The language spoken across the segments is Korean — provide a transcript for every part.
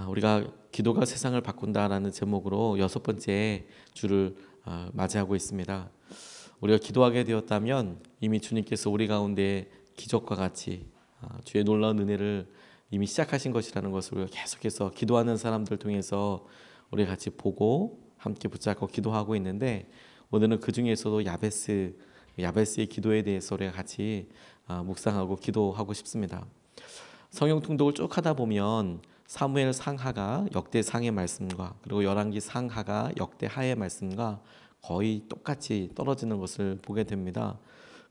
우리가 기도가 세상을 바꾼다라는 제목으로 6번째 주를 맞이하고 있습니다. 우리가 기도하게 되었다면 이미 주님께서 우리 가운데 기적과 같이 주의 놀라운 은혜를 이미 시작하신 것이라는 것을 우리가 계속해서 기도하는 사람들 통해서 우리 같이 보고 함께 붙잡고 기도하고 있는데, 오늘은 그 중에서도 야베스의 기도에 대해서 우리가 같이 묵상하고 기도하고 싶습니다. 성경 통독을 쭉 하다 보면 사무엘 상하가 역대 상의 말씀과 그리고 열왕기 상하가 역대 하의 말씀과 거의 똑같이 떨어지는 것을 보게 됩니다.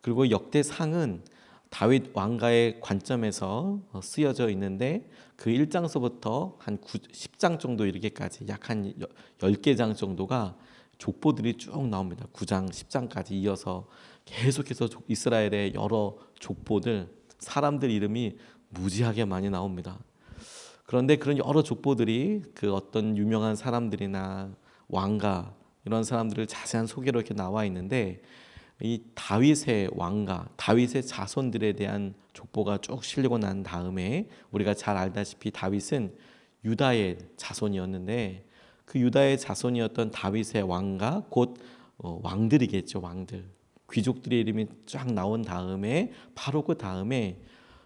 그리고 역대 상은 다윗 왕가의 관점에서 쓰여져 있는데, 그 1장서부터 한 10장 정도 이르기까지 약 한 10개 장 정도가 족보들이 쭉 나옵니다. 9장, 10장까지 이어서 계속해서 이스라엘의 여러 족보들, 사람들 이름이 무지하게 많이 나옵니다. 그런데 그런 여러 족보들이 그 어떤 유명한 사람들이나 왕가 이런 사람들을 자세한 소개로 이렇게 나와 있는데, 이 다윗의 왕가, 다윗의 자손들에 대한 족보가 쭉 실리고 난 다음에 우리가 잘 알다시피 다윗은 유다의 자손이었는데, 그 유다의 자손이었던 다윗의 왕가, 곧 왕들이겠죠. 왕들, 귀족들의 이름이 쫙 나온 다음에 바로 그 다음에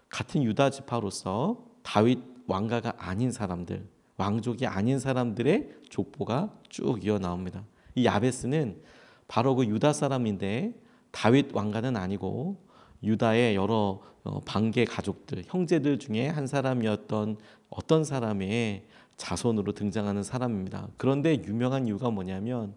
같은 유다 지파로서 다윗 왕가가 아닌 사람들, 왕족이 아닌 사람들의 족보가 쭉 이어 나옵니다. 이 야베스는 바로 그 유다 사람인데 다윗 왕가는 아니고 유다의 여러 방계 가족들, 형제들 중에 한 사람이었던 어떤 사람의 자손으로 등장하는 사람입니다. 그런데 유명한 이유가 뭐냐면,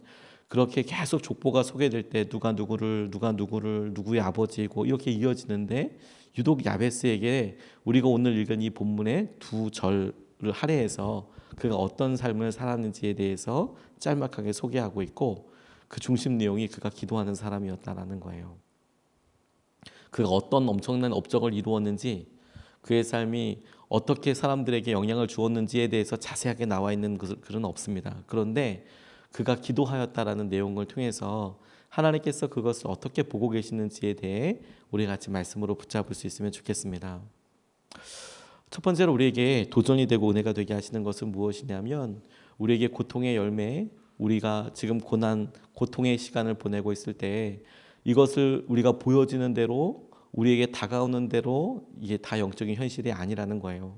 그렇게 계속 족보가 소개될 때 누가 누구를 누구의 아버지이고 이렇게 이어지는데, 유독 야베스에게 우리가 오늘 읽은 이 본문의 두 절을 할애해서 그가 어떤 삶을 살았는지에 대해서 짤막하게 소개하고 있고, 그 중심 내용이 그가 기도하는 사람이었다라는 거예요. 그가 어떤 엄청난 업적을 이루었는지, 그의 삶이 어떻게 사람들에게 영향을 주었는지에 대해서 자세하게 나와 있는 글은 없습니다. 그런데 그가 기도하였다라는 내용을 통해서 하나님께서 그것을 어떻게 보고 계시는지에 대해 우리 같이 말씀으로 붙잡을 수 있으면 좋겠습니다. 첫 번째로 우리에게 도전이 되고 은혜가 되게 하시는 것은 무엇이냐면, 우리에게 고통의 열매, 우리가 지금 고통의 시간을 보내고 있을 때 이것을 우리가 보여지는 대로, 우리에게 다가오는 대로 이게 다 영적인 현실이 아니라는 거예요.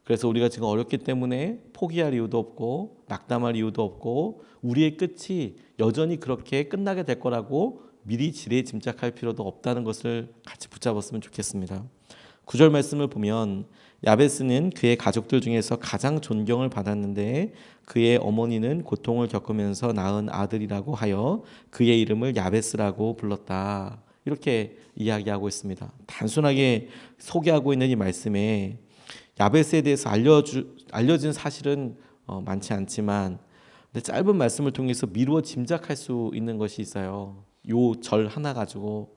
그래서 우리가 지금 어렵기 때문에 포기할 이유도 없고 낙담할 이유도 없고, 우리의 끝이 여전히 그렇게 끝나게 될 거라고 미리 지레 짐작할 필요도 없다는 것을 같이 붙잡았으면 좋겠습니다. 9절 말씀을 보면, 야베스는 그의 가족들 중에서 가장 존경을 받았는데 그의 어머니는 고통을 겪으면서 낳은 아들이라고 하여 그의 이름을 야베스라고 불렀다. 이렇게 이야기하고 있습니다. 단순하게 소개하고 있는 이 말씀에 야베스에 대해서 알려진 사실은 많지 않지만, 근데 짧은 말씀을 통해서 미루어 짐작할 수 있는 것이 있어요. 요 절 하나 가지고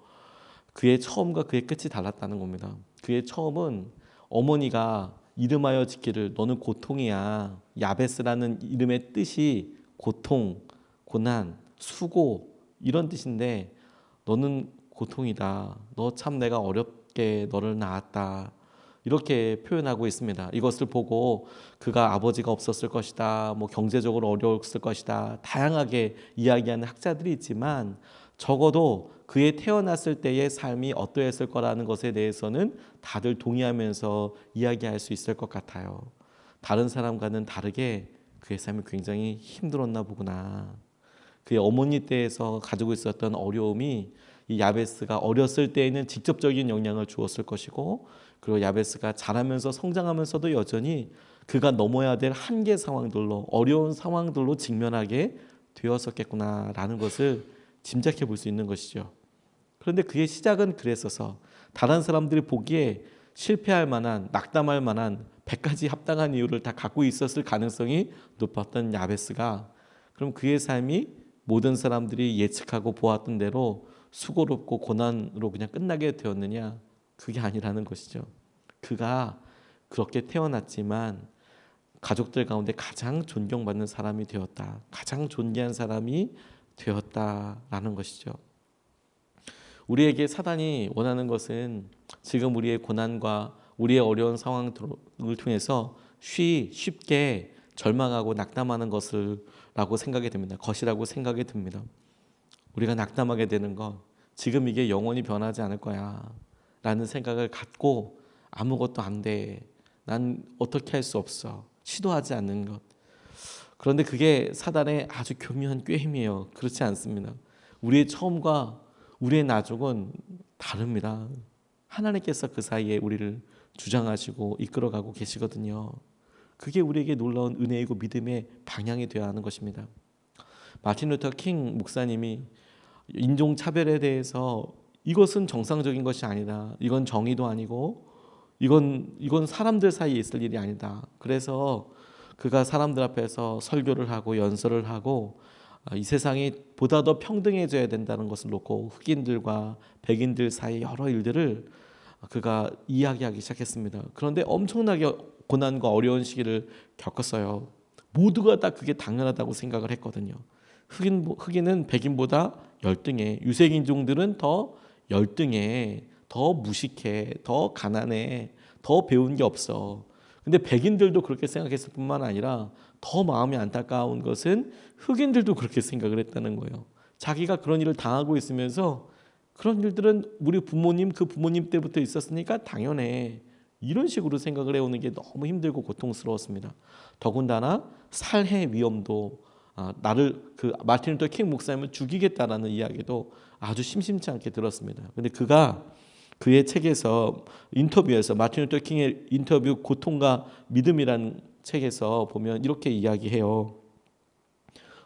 그의 처음과 그의 끝이 달랐다는 겁니다. 그의 처음은 어머니가 이름하여 짓기를 너는 고통이야. 야베스라는 이름의 뜻이 고통, 고난, 수고 이런 뜻인데, 너는 고통이다. 너 참 내가 어렵게 너를 낳았다. 이렇게 표현하고 있습니다. 이것을 보고 그가 아버지가 없었을 것이다, 뭐 경제적으로 어려웠을 것이다, 다양하게 이야기하는 학자들이 있지만, 적어도 그의 태어났을 때의 삶이 어떠했을 거라는 것에 대해서는 다들 동의하면서 이야기할 수 있을 것 같아요. 다른 사람과는 다르게 그의 삶이 굉장히 힘들었나 보구나. 그의 어머니 때에서 가지고 있었던 어려움이 이 야베스가 어렸을 때에는 직접적인 영향을 주었을 것이고, 그리고 야베스가 자라면서 성장하면서도 여전히 그가 넘어야 될 한계 상황들로, 어려운 상황들로 직면하게 되었었겠구나라는 것을 짐작해 볼 수 있는 것이죠. 그런데 그의 시작은 그랬어서 다른 사람들이 보기에 실패할 만한, 낙담할 만한 100가지 합당한 이유를 다 갖고 있었을 가능성이 높았던 야베스가, 그럼 그의 삶이 모든 사람들이 예측하고 보았던 대로 수고롭고 고난으로 그냥 끝나게 되었느냐? 그게 아니라는 것이죠. 그가 그렇게 태어났지만 가족들 가운데 가장 존경받는 사람이 되었다, 가장 존귀한 사람이 되었다라는 것이죠. 우리에게 사단이 원하는 것은 지금 우리의 고난과 우리의 어려운 상황을 통해서 쉽게 절망하고 낙담하는 것이라고 생각이 듭니다. 우리가 낙담하게 되는 건 지금 이게 영원히 변하지 않을 거야 라는 생각을 갖고 아무것도 안 돼. 난 어떻게 할 수 없어. 시도하지 않는 것. 그런데 그게 사단의 아주 교묘한 꾀임이에요. 그렇지 않습니다. 우리의 처음과 우리의 나중은 다릅니다. 하나님께서 그 사이에 우리를 주장하시고 이끌어가고 계시거든요. 그게 우리에게 놀라운 은혜이고 믿음의 방향이 되어야 하는 것입니다. 마틴 루터 킹 목사님이 인종차별에 대해서 이것은 정상적인 것이 아니다. 이건 정의도 아니고 이건 사람들 사이에 있을 일이 아니다. 그래서 그가 사람들 앞에서 설교를 하고 연설을 하고 이 세상이 보다 더 평등해져야 된다는 것을 놓고 흑인들과 백인들 사이 여러 일들을 그가 이야기하기 시작했습니다. 그런데 엄청나게 고난과 어려운 시기를 겪었어요. 모두가 다 그게 당연하다고 생각을 했거든요. 흑인은 백인보다 열등해. 유색인종들은 더 열등해. 더 무식해. 더 가난해. 더 배운 게 없어. 근데 백인들도 그렇게 생각했을 뿐만 아니라 더 마음이 안타까운 것은 흑인들도 그렇게 생각을 했다는 거예요. 자기가 그런 일을 당하고 있으면서 그런 일들은 우리 부모님 그 부모님 때부터 있었으니까 당연해. 이런 식으로 생각을 해오는 게 너무 힘들고 고통스러웠습니다. 더군다나 살해 위험도 나를 마틴 루터 킹 목사님을 죽이겠다라는 이야기도 아주 심심치 않게 들었습니다. 근데 그가 그의 책에서 인터뷰에서 마틴 루터 킹의 인터뷰 고통과 믿음이라는 책에서 보면 이렇게 이야기해요.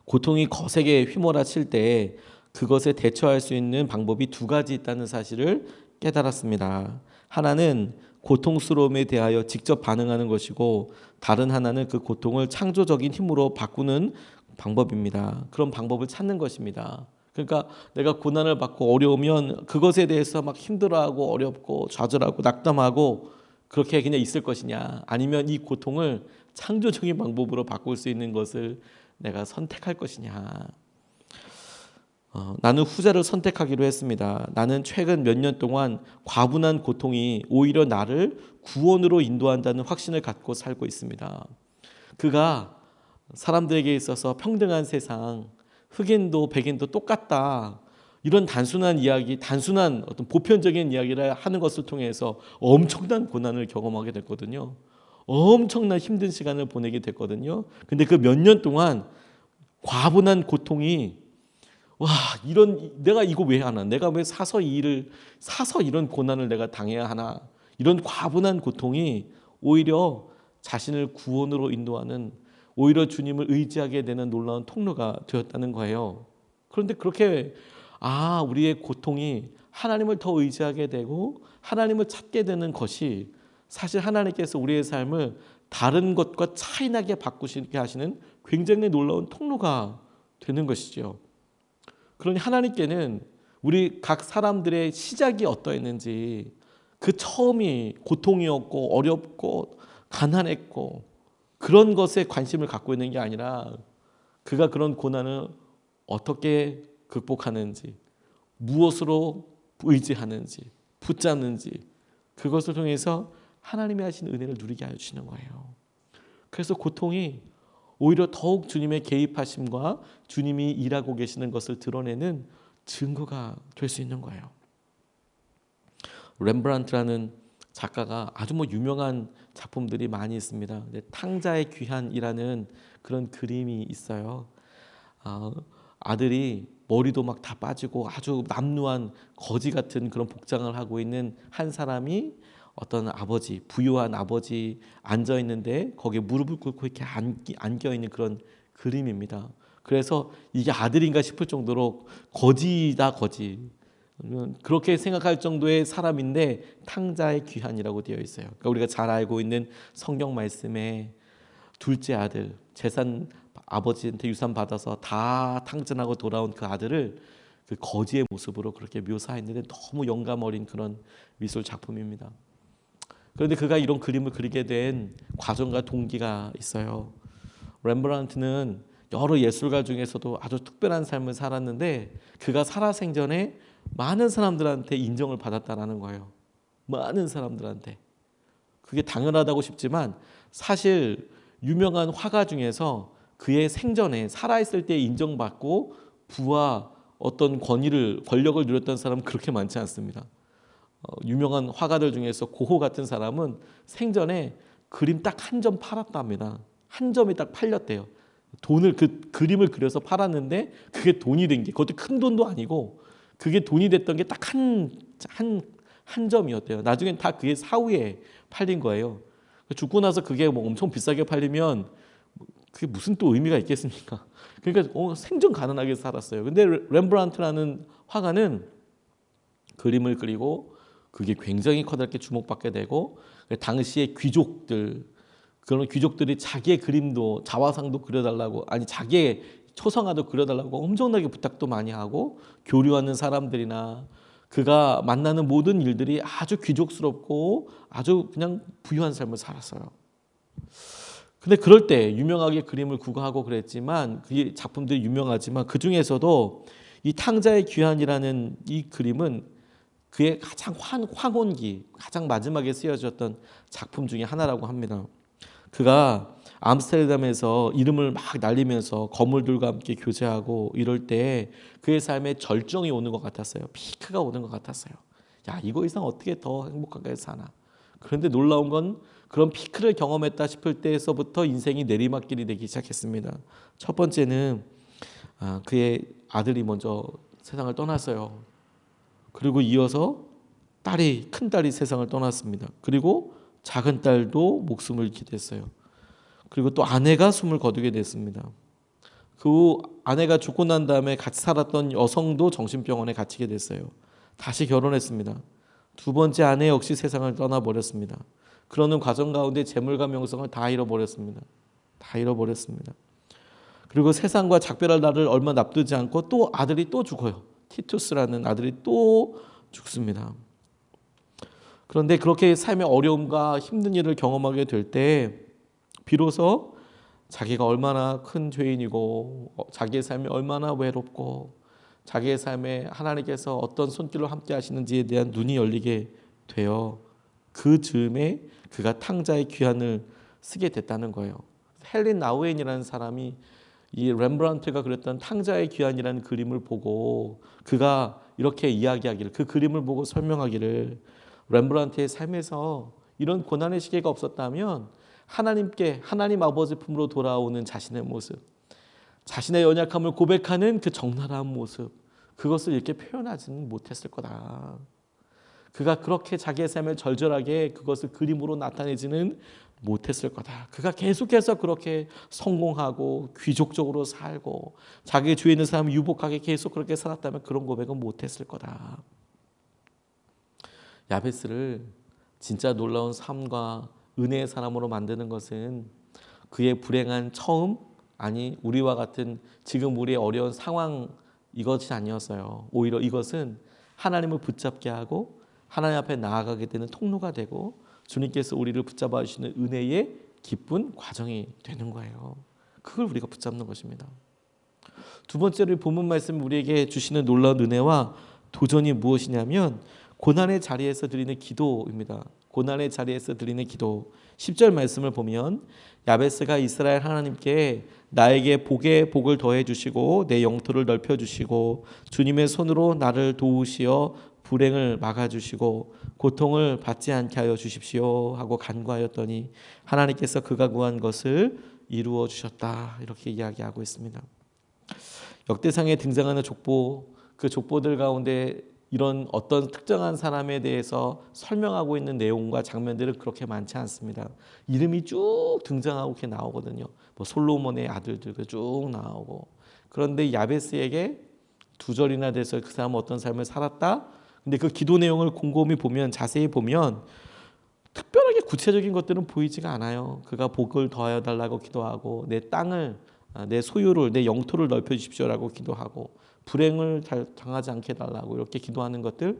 고통이 거세게 휘몰아칠 때 그것에 대처할 수 있는 방법이 두 가지 있다는 사실을 깨달았습니다. 하나는 고통스러움에 대하여 직접 반응하는 것이고 다른 하나는 그 고통을 창조적인 힘으로 바꾸는 방법입니다. 그런 방법을 찾는 것입니다. 그러니까 내가 고난을 받고 어려우면 그것에 대해서 막 힘들어하고 어렵고 좌절하고 낙담하고 그렇게 그냥 있을 것이냐, 아니면 이 고통을 창조적인 방법으로 바꿀 수 있는 것을 내가 선택할 것이냐. 나는 후자를 선택하기로 했습니다. 나는 최근 몇 년 동안 과분한 고통이 오히려 나를 구원으로 인도한다는 확신을 갖고 살고 있습니다. 그가 사람들에게 있어서 평등한 세상, 흑인도 백인도 똑같다, 이런 단순한 이야기, 단순한 어떤 보편적인 이야기를 하는 것을 통해서 엄청난 고난을 경험하게 됐거든요. 엄청난 힘든 시간을 보내게 됐거든요. 근데 그 몇 년 동안 과분한 고통이 내가 이거 왜 하나? 내가 왜 사서 이런 고난을 내가 당해야 하나? 이런 과분한 고통이 오히려 자신을 구원으로 인도하는, 오히려 주님을 의지하게 되는 놀라운 통로가 되었다는 거예요. 그런데 그렇게 우리의 고통이 하나님을 더 의지하게 되고 하나님을 찾게 되는 것이 사실 하나님께서 우리의 삶을 다른 것과 차이나게 바꾸시게 하시는 굉장히 놀라운 통로가 되는 것이죠. 그러니 하나님께는 우리 각 사람들의 시작이 어떠했는지, 그 처음이 고통이었고 어렵고 가난했고 그런 것에 관심을 갖고 있는 게 아니라 그가 그런 고난을 어떻게 극복하는지, 무엇으로 의지하는지, 붙잡는지, 그것을 통해서 하나님이 하신 은혜를 누리게 하여 주시는 거예요. 그래서 고통이 오히려 더욱 주님의 개입하심과 주님이 일하고 계시는 것을 드러내는 증거가 될 수 있는 거예요. 렘브란트라는 작가가 아주 유명한 작품들이 많이 있습니다. 탕자의 귀환이라는 그런 그림이 있어요. 아들이 머리도 막 다 빠지고 아주 남루한 거지 같은 그런 복장을 하고 있는 한 사람이 어떤 아버지, 부유한 아버지 앉아 있는데 거기에 무릎을 꿇고 이렇게 안겨 있는 그런 그림입니다. 그래서 이게 아들인가 싶을 정도로 거지다, 거지. 그렇게 생각할 정도의 사람인데 탕자의 귀환이라고 되어 있어요. 그러니까 우리가 잘 알고 있는 성경 말씀에 둘째 아들, 재산 아버지한테 유산 받아서 다 탕진하고 돌아온 그 아들을 그 거지의 모습으로 그렇게 묘사했는데 너무 영감 어린 그런 미술 작품입니다. 그런데 그가 이런 그림을 그리게 된 과정과 동기가 있어요. 렘브란트는 여러 예술가 중에서도 아주 특별한 삶을 살았는데 그가 살아생전에 많은 사람들한테 인정을 받았다라는 거예요. 많은 사람들한테. 그게 당연하다고 싶지만 사실 유명한 화가 중에서 그의 생전에 살아있을 때 인정받고 부와 어떤 권력을 누렸던 사람은 그렇게 많지 않습니다. 유명한 화가들 중에서 고호 같은 사람은 생전에 그림 딱 한 점 팔았답니다. 한 점이 딱 팔렸대요. 돈을 그 그림을 그려서 팔았는데 그게 돈이 된 게, 그것도 큰 돈도 아니고 그게 돈이 됐던 게 딱 한 점이었대요. 나중엔 다 그게 사후에 팔린 거예요. 죽고 나서 그게 뭐 엄청 비싸게 팔리면 그게 무슨 또 의미가 있겠습니까? 그러니까 생전 가난하게 살았어요. 근데 렘브란트라는 화가는 그림을 그리고 그게 굉장히 커다랗게 주목받게 되고, 당시의 귀족들, 그런 귀족들이 자기의 그림도, 자화상도 그려달라고, 아니 자기의 초상화도 그려달라고 엄청나게 부탁도 많이 하고, 교류하는 사람들이나 그가 만나는 모든 일들이 아주 귀족스럽고 아주 그냥 부유한 삶을 살았어요. 근데 그럴 때 유명하게 그림을 구가하고 그랬지만, 그 작품들이 유명하지만 그 중에서도 이 탕자의 귀환이라는 이 그림은 그의 가장 황혼기, 가장 마지막에 쓰여졌던 작품 중에 하나라고 합니다. 그가 암스테르담에서 이름을 막 날리면서 거물들과 함께 교제하고 이럴 때 그의 삶에 절정이 오는 것 같았어요. 피크가 오는 것 같았어요. 야, 이거 이상 어떻게 더 행복하게 사나. 그런데 놀라운 건 그런 피크를 경험했다 싶을 때에서부터 인생이 내리막길이 되기 시작했습니다. 첫 번째는 그의 아들이 먼저 세상을 떠났어요. 그리고 이어서 큰 딸이 세상을 떠났습니다. 그리고 작은 딸도 목숨을 잃게 됐어요. 그리고 또 아내가 숨을 거두게 됐습니다. 그 아내가 죽고 난 다음에 같이 살았던 여성도 정신병원에 갇히게 됐어요. 다시 결혼했습니다. 두 번째 아내 역시 세상을 떠나버렸습니다. 그러는 과정 가운데 재물과 명성을 다 잃어버렸습니다. 그리고 세상과 작별할 날을 얼마 앞두지 않고 또 아들이 또 죽어요. 티투스라는 아들이 또 죽습니다. 그런데 그렇게 삶의 어려움과 힘든 일을 경험하게 될 때 비로소 자기가 얼마나 큰 죄인이고 자기의 삶이 얼마나 외롭고 자기의 삶에 하나님께서 어떤 손길로 함께 하시는지에 대한 눈이 열리게 되어 그 즈음에 그가 탕자의 귀환을 쓰게 됐다는 거예요. 헬린 나우엔이라는 사람이 이 렘브란트가 그렸던 탕자의 귀환이라는 그림을 보고 그가 이렇게 이야기하기를, 그 그림을 보고 설명하기를, 렘브란트의 삶에서 이런 고난의 시기가 없었다면 하나님 아버지 품으로 돌아오는 자신의 모습, 자신의 연약함을 고백하는 그 적나라한 모습, 그것을 이렇게 표현하지는 못했을 거다. 그가 그렇게 자기의 삶을 절절하게 그것을 그림으로 나타내지는 못했을 거다. 그가 계속해서 그렇게 성공하고 귀족적으로 살고 자기 주위에 있는 사람을 유복하게 계속 그렇게 살았다면 그런 고백은 못했을 거다. 야베스를 진짜 놀라운 삶과 은혜의 사람으로 만드는 것은 그의 불행한 처음, 아니 우리와 같은 지금 우리의 어려운 상황, 이것이 아니었어요. 오히려 이것은 하나님을 붙잡게 하고 하나님 앞에 나아가게 되는 통로가 되고 주님께서 우리를 붙잡아 주시는 은혜의 기쁜 과정이 되는 거예요. 그걸 우리가 붙잡는 것입니다. 두 번째로 본문 말씀 우리에게 주시는 놀라운 은혜와 도전이 무엇이냐면 고난의 자리에서 드리는 기도입니다. 고난의 자리에서 드리는 기도. 10절 말씀을 보면 야베스가 이스라엘 하나님께 나에게 복을 더해 주시고 내 영토를 넓혀 주시고 주님의 손으로 나를 도우시어 불행을 막아주시고 고통을 받지 않게 하여 주십시오 하고 간구하였더니 하나님께서 그가 구한 것을 이루어 주셨다, 이렇게 이야기하고 있습니다. 역대상에 등장하는 족보, 그 족보들 가운데 이런 어떤 특정한 사람에 대해서 설명하고 있는 내용과 장면들은 그렇게 많지 않습니다. 이름이 쭉 등장하고 이렇게 나오거든요. 뭐 솔로몬의 아들들 쭉 나오고. 그런데 야베스에게 두 절이나 돼서 그 사람은 어떤 삶을 살았다. 근데 그 기도 내용을 곰곰이 보면, 자세히 보면 특별하게 구체적인 것들은 보이지가 않아요. 그가 복을 더하여 달라고 기도하고 내 땅을, 내 소유를, 내 영토를 넓혀 주십시오라고 기도하고 불행을 당하지 않게 해달라고 이렇게 기도하는 것들,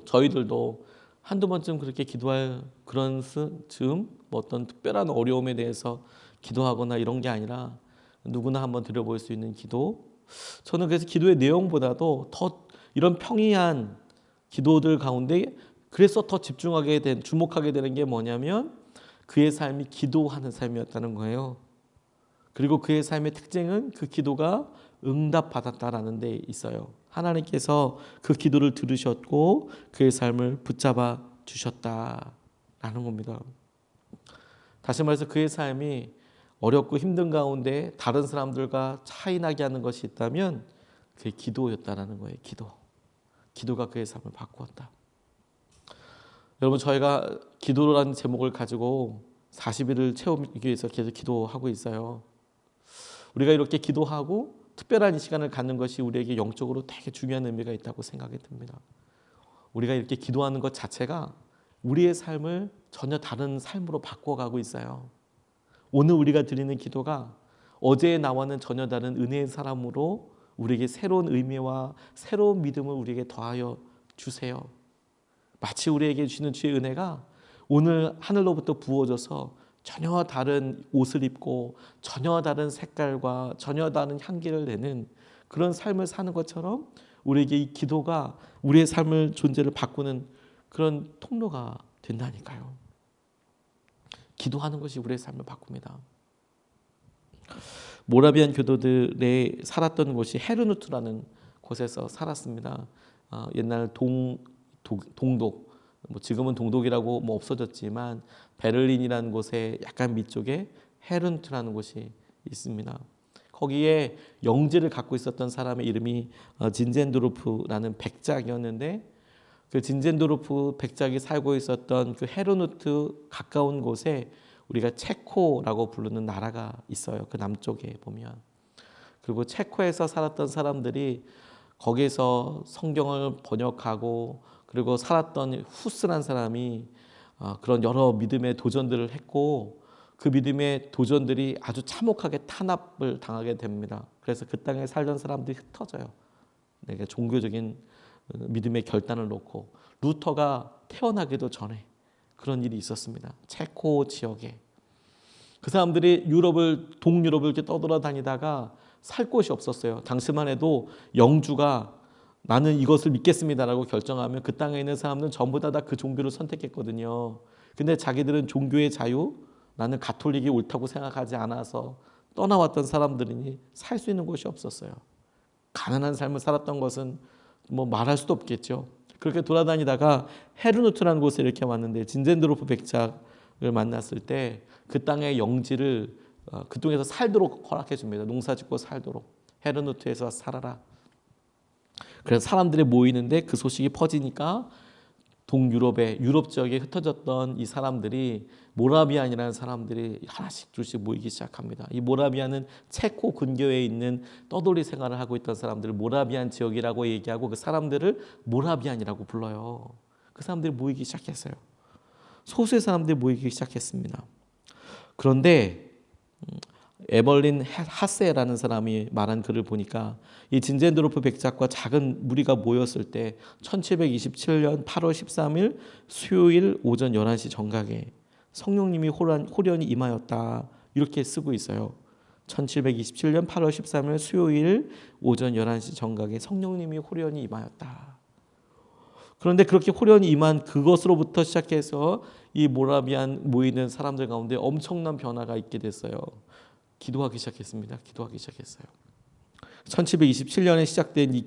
저희들도 한두 번쯤 그렇게 기도할 그런 즈음, 뭐 어떤 특별한 어려움에 대해서 기도하거나 이런 게 아니라 누구나 한번 드려볼 수 있는 기도. 저는 그래서 기도의 내용보다도 더 이런 평이한 기도들 가운데 그래서 더 주목하게 되는 게 뭐냐면 그의 삶이 기도하는 삶이었다는 거예요. 그리고 그의 삶의 특징은 그 기도가 응답받았다라는 데 있어요. 하나님께서 그 기도를 들으셨고 그의 삶을 붙잡아 주셨다라는 겁니다. 다시 말해서 그의 삶이 어렵고 힘든 가운데 다른 사람들과 차이 나게 하는 것이 있다면 그게 기도였다라는 거예요. 기도가 그의 삶을 바꾸었다. 여러분, 저희가 기도라는 제목을 가지고 40일을 채우기 위해서 계속 기도하고 있어요. 우리가 이렇게 기도하고 특별한 이 시간을 갖는 것이 우리에게 영적으로 되게 중요한 의미가 있다고 생각이 듭니다. 우리가 이렇게 기도하는 것 자체가 우리의 삶을 전혀 다른 삶으로 바꿔가고 있어요. 오늘 우리가 드리는 기도가 어제의 나와는 전혀 다른 은혜의 사람으로 우리에게 새로운 의미와 새로운 믿음을 우리에게 더하여 주세요. 마치 우리에게 주시는 주의 은혜가 오늘 하늘로부터 부어져서 전혀 다른 옷을 입고 전혀 다른 색깔과 전혀 다른 향기를 내는 그런 삶을 사는 것처럼 우리에게 이 기도가 우리의 삶을 존재를 바꾸는 그런 통로가 된다니까요. 기도하는 것이 우리의 삶을 바꿉니다. 모라비안 교도들의 살았던 곳이 헤르누트라는 곳에서 살았습니다. 옛날 동독, 지금은 동독이라고 없어졌지만 베를린이라는 곳에 약간 밑쪽에 헤르누트라는 곳이 있습니다. 거기에 영지를 갖고 있었던 사람의 이름이 진젠도르프라는 백작이었는데 그 진젠도르프 백작이 살고 있었던 그 헤르누트 가까운 곳에 우리가 체코라고 부르는 나라가 있어요. 그 남쪽에 보면. 그리고 체코에서 살았던 사람들이 거기서 성경을 번역하고 그리고 살았던 후스란 사람이 그런 여러 믿음의 도전들을 했고 그 믿음의 도전들이 아주 참혹하게 탄압을 당하게 됩니다. 그래서 그 땅에 살던 사람들이 흩어져요. 내가 종교적인 믿음의 결단을 놓고 루터가 태어나기도 전에 그런 일이 있었습니다. 체코 지역에 그 사람들이 동유럽을 이렇게 떠돌아다니다가 살 곳이 없었어요. 당시만 해도 영주가 나는 이것을 믿겠습니다라고 결정하면 그 땅에 있는 사람들은 전부 다 그 종교를 선택했거든요. 근데 자기들은 종교의 자유, 나는 가톨릭이 옳다고 생각하지 않아서 떠나왔던 사람들이니 살 수 있는 곳이 없었어요. 가난한 삶을 살았던 것은 말할 수도 없겠죠. 그렇게 돌아다니다가 헤르누트라는 곳에 이렇게 왔는데 진젠도르프 백작을 만났을 때 그 땅의 영지를 그 땅에서 살도록 허락해 줍니다. 농사짓고 살도록. 헤르누트에서 살아라. 그래서 사람들이 모이는데 그 소식이 퍼지니까 유럽 지역에 흩어졌던 이 사람들이 모라비안이라는 사람들이 하나씩 둘씩 모이기 시작합니다. 이 모라비안은 체코 근교에 있는 떠돌이 생활을 하고 있던 사람들을 모라비안 지역이라고 얘기하고 그 사람들을 모라비안이라고 불러요. 그 사람들이 모이기 시작했어요. 소수의 사람들이 모이기 시작했습니다. 그런데 에벌린 하세라는 사람이 말한 글을 보니까 이 진젠도르프 백작과 작은 무리가 모였을 때 1727년 8월 13일 수요일 오전 11시 정각에 성령님이 호련히 임하였다 이렇게 쓰고 있어요. 1727년 8월 13일 수요일 오전 11시 정각에 성령님이 호련히 임하였다. 그런데 그렇게 호련히 임한 그것으로부터 시작해서 이 모라비안 모이는 사람들 가운데 엄청난 변화가 있게 됐어요. 기도하기 시작했습니다. 1727년에 시작된 이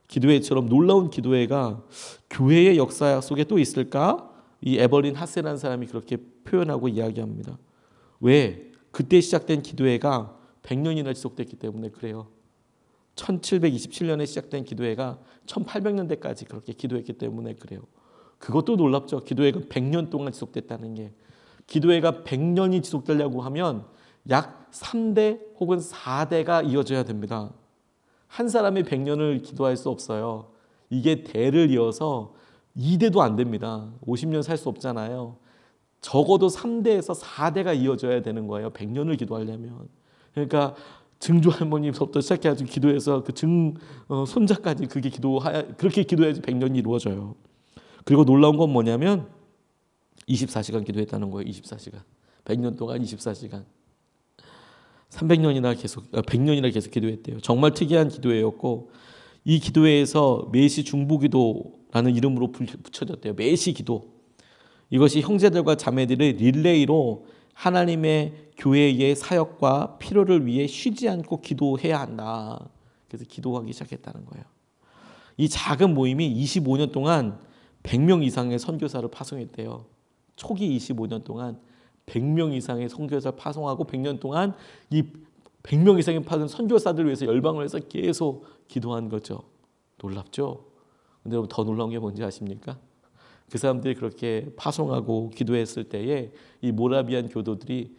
기도회처럼 놀라운 기도회가 교회의 역사 속에 또 있을까? 이 에벌린 하세라는 사람이 그렇게 표현하고 이야기합니다. 왜? 그때 시작된 기도회가 100년이나 지속됐기 때문에 그래요. 1727년에 시작된 기도회가 1800년대까지 그렇게 기도했기 때문에 그래요. 그것도 놀랍죠. 기도회가 100년 동안 지속됐다는 게. 기도회가 100년이 지속되려고 하면 약 3대 혹은 4대가 이어져야 됩니다. 한 사람이 100년을 기도할 수 없어요. 이게 대를 이어서 2대도 안 됩니다. 50년 살 수 없잖아요. 적어도 3대에서 4대가 이어져야 되는 거예요. 100년을 기도하려면. 그러니까 증조 할머니부터 시작해가지고 기도해서 그 손자까지 그렇게 기도해야지 100년이 이루어져요. 그리고 놀라운 건 뭐냐면 24시간 기도했다는 거예요. 24시간. 100년 동안 24시간. 300년이나 계속 100년이나 계속 기도했대요. 정말 특이한 기도회였고 이 기도회에서 매시 중보기도라는 이름으로 붙여졌대요. 매시 기도. 이것이 형제들과 자매들의 릴레이로 하나님의 교회의 사역과 필요를 위해 쉬지 않고 기도해야 한다. 그래서 기도하기 시작했다는 거예요. 이 작은 모임이 25년 동안 100명 이상의 선교사를 파송했대요. 초기 25년 동안 100명 이상의 선교사를 파송하고 100년 동안 이 100명 이상의 파송 선교사들을 위해서 열방을 해서 계속 기도한 거죠. 놀랍죠? 근데 여러분 더 놀라운 게 뭔지 아십니까? 그 사람들이 그렇게 파송하고 기도했을 때에 이 모라비안 교도들이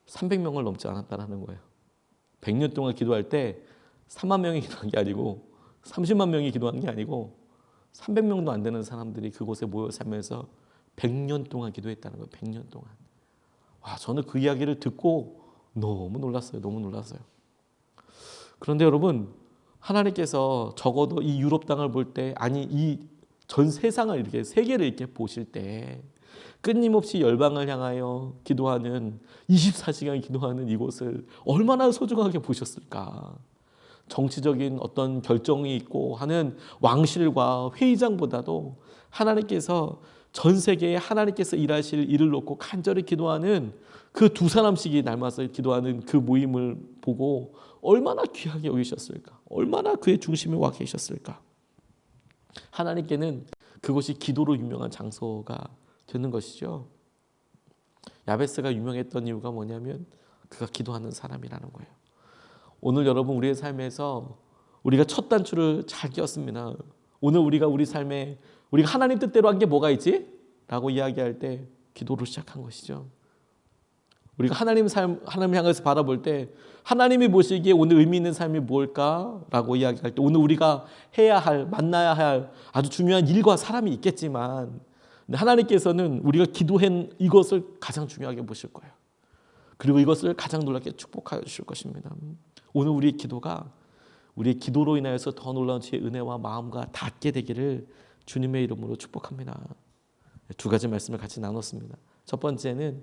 300명을 넘지 않았다는 거예요. 100년 동안 기도할 때 3만 명이 기도한 게 아니고 30만 명이 기도한 게 아니고 300명도 안 되는 사람들이 그곳에 모여 살면서 100년 동안 기도했다는 거예요. 100년 동안. 와, 저는 그 이야기를 듣고 너무 놀랐어요. 너무 놀랐어요. 그런데 여러분, 하나님께서 적어도 이 유럽 땅을 볼 때, 아니 이 전 세상을 이렇게 세계를 이렇게 보실 때 끊임없이 열방을 향하여 기도하는 24시간 기도하는 이곳을 얼마나 소중하게 보셨을까. 정치적인 어떤 결정이 있고 하는 왕실과 회의장보다도 하나님께서 전 세계에 하나님께서 일하실 일을 놓고 간절히 기도하는 그 두 사람씩이 날마다 기도하는 그 모임을 보고 얼마나 귀하게 여기셨을까. 얼마나 그의 중심에 와 계셨을까. 하나님께는 그곳이 기도로 유명한 장소가 되는 것이죠. 야베스가 유명했던 이유가 뭐냐면 그가 기도하는 사람이라는 거예요. 오늘 여러분 우리의 삶에서 우리가 첫 단추를 잘 끼웠습니다. 오늘 우리가 우리 삶에 우리가 하나님 뜻대로 한 게 뭐가 있지? 라고 이야기할 때 기도로 시작한 것이죠. 우리가 하나님 향해서 바라볼 때 하나님이 보시기에 오늘 의미 있는 삶이 뭘까라고 이야기할 때 오늘 우리가 해야 할, 만나야 할 아주 중요한 일과 사람이 있겠지만 하나님께서는 우리가 기도한 이것을 가장 중요하게 보실 거예요. 그리고 이것을 가장 놀랍게 축복하여 주실 것입니다. 오늘 우리의 기도가 우리의 기도로 인하여서 더 놀라운 주의 은혜와 마음과 닿게 되기를 주님의 이름으로 축복합니다. 두 가지 말씀을 같이 나눴습니다. 첫 번째는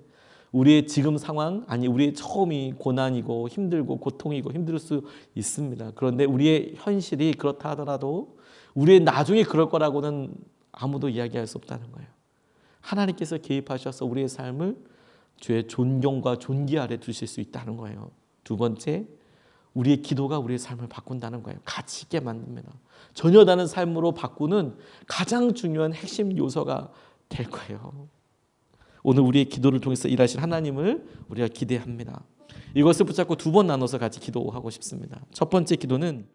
우리의 지금 상황, 아니 우리의 처음이 고난이고 힘들고 고통이고 힘들 수 있습니다. 그런데 우리의 현실이 그렇다 하더라도 우리의 나중에 그럴 거라고는 아무도 이야기할 수 없다는 거예요. 하나님께서 개입하셔서 우리의 삶을 주의 존경과 존귀 아래 두실 수 있다는 거예요. 두 번째, 우리의 기도가 우리의 삶을 바꾼다는 거예요. 가치 있게 만듭니다. 전혀 다른 삶으로 바꾸는 가장 중요한 핵심 요소가 될 거예요. 오늘 우리의 기도를 통해서 일하실 하나님을 우리가 기대합니다. 이것을 붙잡고 두 번 나눠서 같이 기도하고 싶습니다. 첫 번째 기도는